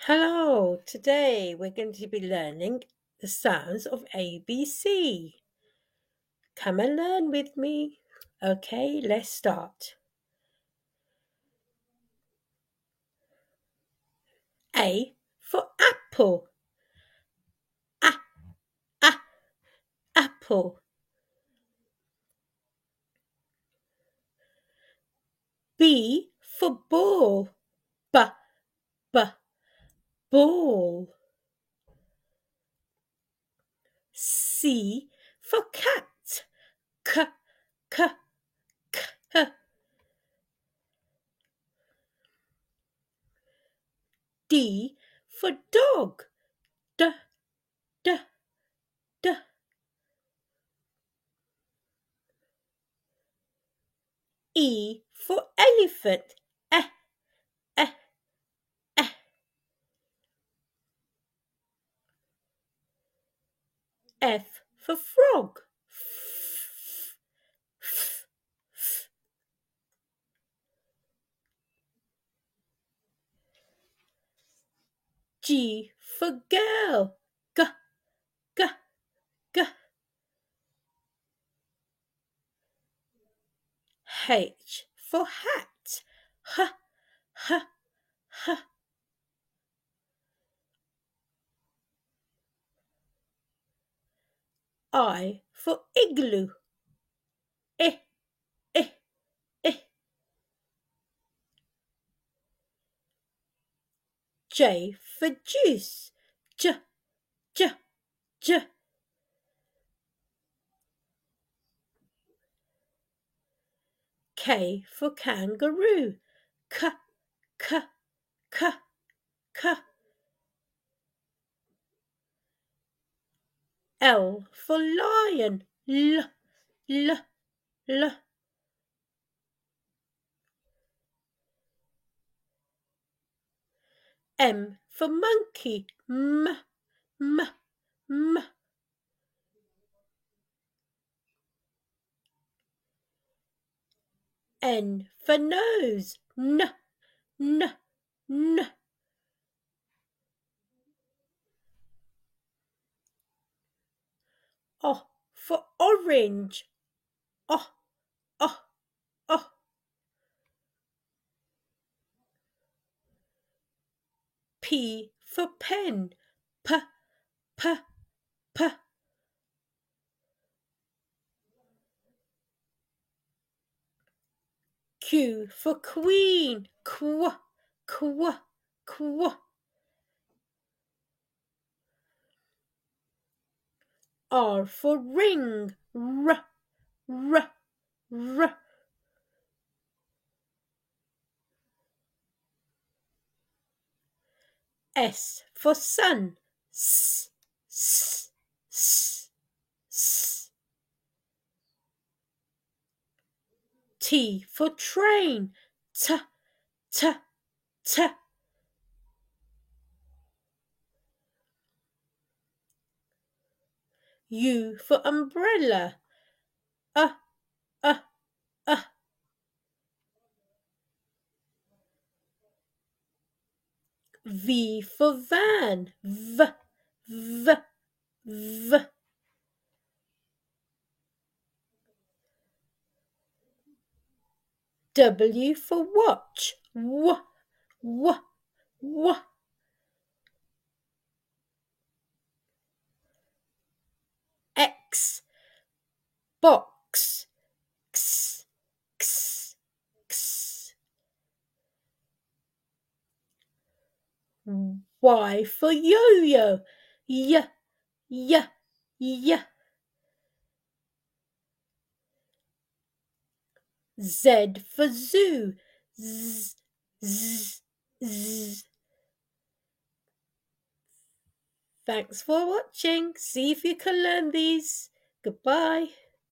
Hello, today we're going to be learning the sounds of ABC. Come and learn with me. Okay, let's start. A for apple. Apple. B for ball. Ball. C for cat. C. D for dog. D. E for elephant. E. F for frog. G for girl. G. H for hat. H. I for igloo. I. J for juice. J. K for kangaroo. K. L for lion. L. M for monkey. M. N for nose. N. O for orange. O. P for pen. P. Q for queen. Qu. R for ring. R. S for sun. S. T for train. T. U for umbrella. V for van. V. W for watch. W. X box. X. Y for yo-yo. Y. Z for zoo. Z. Thanks for watching. See if you can learn these. Goodbye.